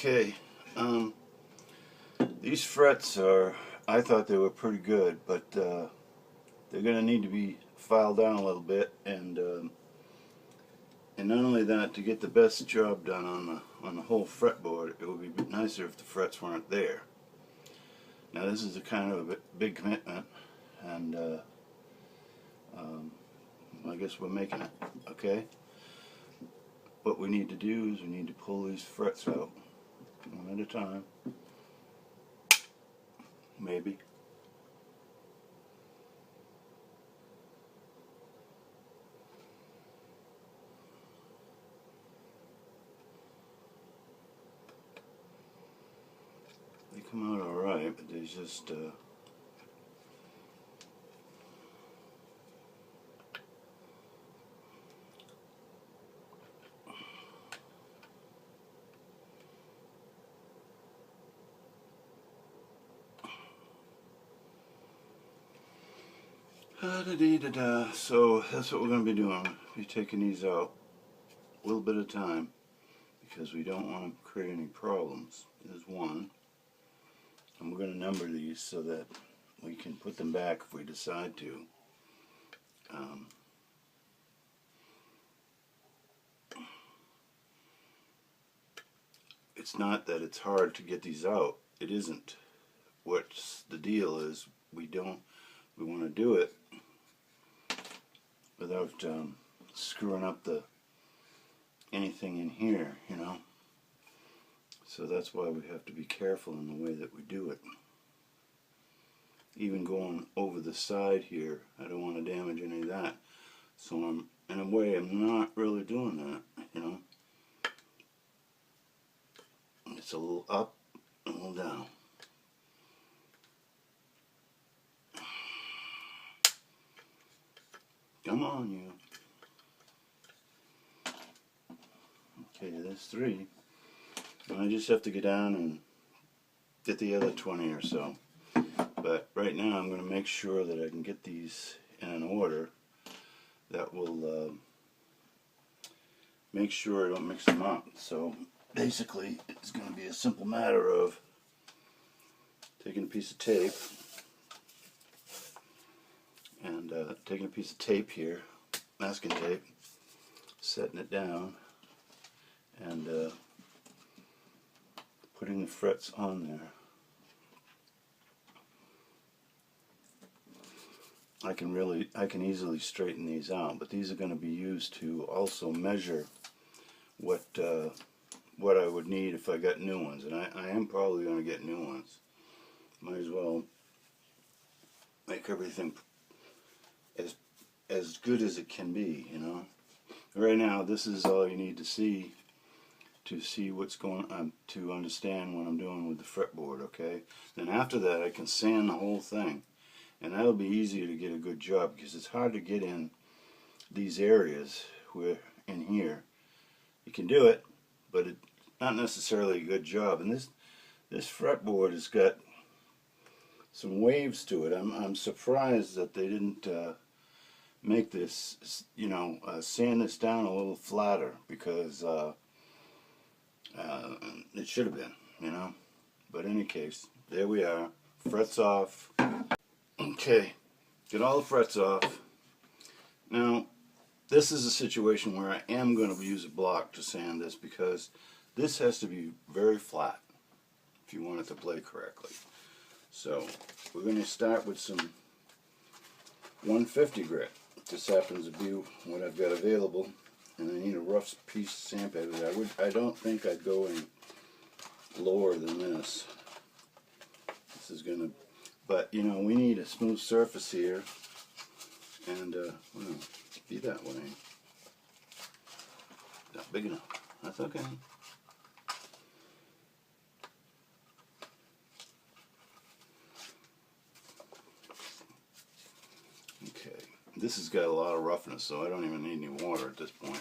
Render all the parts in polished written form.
Okay, these frets are, I thought they were pretty good, but they're going to need to be filed down a little bit, and not only that, to get the best job done on the whole fretboard, it would be nicer if the frets weren't there. Now this is a kind of a big commitment, and I guess we're making it, okay? What we need to do is we need to pull these frets out one at a time, maybe. They come out alright, but they just so that's what we're going to be doing. We'll be taking these out a little bit of time because we don't want to create any problems. There's one, and we're going to number these so that we can put them back if we decide to. It's not that it's hard to get these out. It isn't. What's the deal is we want to do it without screwing up anything in here, you know. So that's why we have to be careful in the way that we do it. Even going over the side here, I don't want to damage any of that. So in a way, I'm not really doing that, you know. It's a little up and a little down. Come on, you. Okay, there's 3. And I just have to get down and get the other 20 or so. But right now I'm going to make sure that I can get these in an order that will make sure I don't mix them up. So basically it's going to be a simple matter of taking a piece of tape and taking a piece of tape here, masking tape, setting it down, and putting the frets on there. I can easily straighten these out, but these are going to be used to also measure what I would need if I got new ones, and I am probably going to get new ones. Might as well make everything as good as it can be, you know. Right now, this is all you need to see what's going on, to understand what I'm doing with the fretboard, okay? Then after that, I can sand the whole thing, and that'll be easier to get a good job, because it's hard to get in these areas where in here. You can do it, but it's not necessarily a good job. And this fretboard has got some waves to it. I'm surprised that they didn't make this, you know, sand this down a little flatter, because it should have been, you know. But in any case, there we are. Frets off. Okay, get all the frets off. Now, this is a situation where I am going to use a block to sand this, because this has to be very flat if you want it to play correctly. So we're going to start with some 150 grit. This happens to be what I've got available, and I need a rough piece of sandpaper. I don't think I'd go any lower than this. This is going to, but you know, we need a smooth surface here, and well, be that way. Not big enough. That's okay. Okay. This has got a lot of roughness, so I don't even need any water at this point.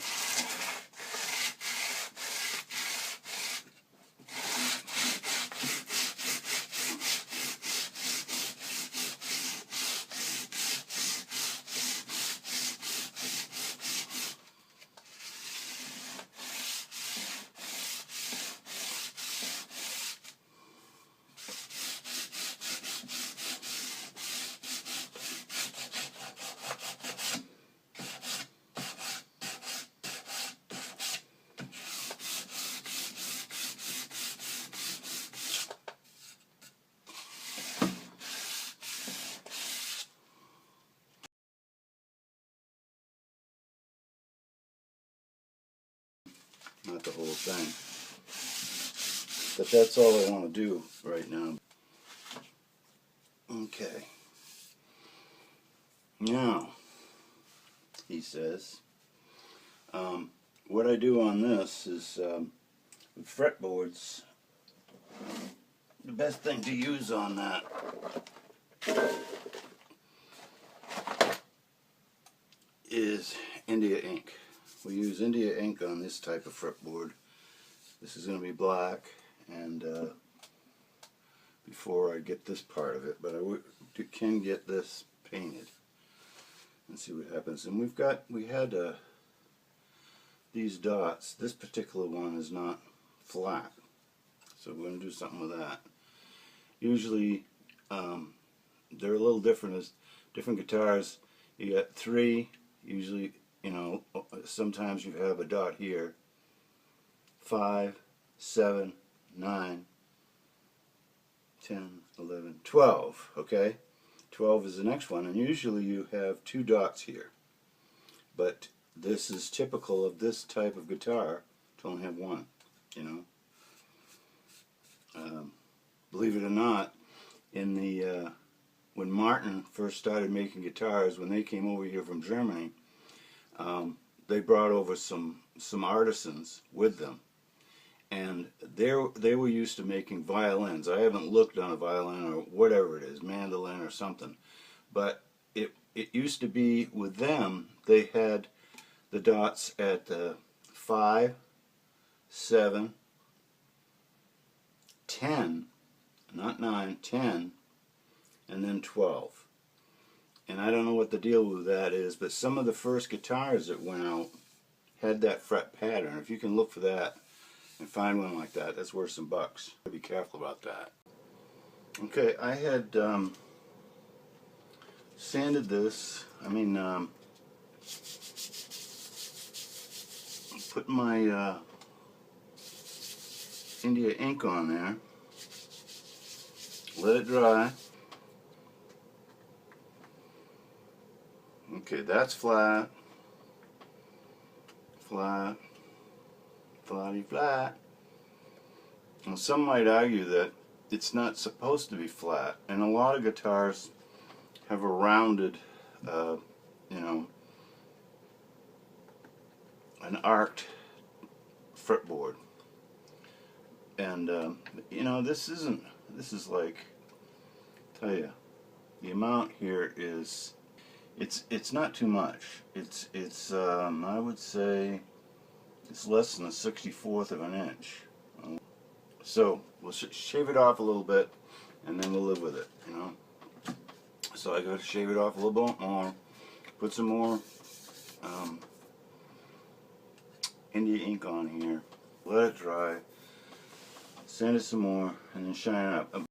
not the whole thing. But that's all I want to do right now. Okay. Now, he says, what I do on this is with fretboards, the best thing to use on that is India ink. We use India ink on this type of fretboard. This is going to be black, and before I get this part of it, but I can get this painted and see what happens. And we had these dots. This particular one is not flat, so we're going to do something with that. Usually they're a little different. As different guitars, you got 3. Usually, you know, sometimes you have a dot here. 5, 7, 9, 10, 11, 12. Okay, 12 is the next one, and usually you have 2 dots here. But this is typical of this type of guitar to only have 1. You know, believe it or not, in the when Martin first started making guitars, when they came over here from Germany, they brought over some artisans with them, and they were used to making violins. I haven't looked on a violin or whatever it is, mandolin or something, but it used to be with them. They had the dots at 5, 7, 10, not 9, 10, and then 12. And I don't know what the deal with that is, but some of the first guitars that went out had that fret pattern. If you can look for that and find one like that, that's worth some bucks. Be careful about that. Okay, I had sanded this. Put my India ink on there. Let it dry. Okay, that's flat. Flat. Flatty flat. And some might argue that it's not supposed to be flat, and a lot of guitars have a rounded, you know, an arced fretboard. And you know, this is like, tell you, the amount here is, it's not too much. It's I would say it's less than a 64th of an inch. So we'll shave it off a little bit, and then we'll live with it, you know. So I got to shave it off a little bit more, put some more India ink on here, let it dry, sand it some more, and then shine it up.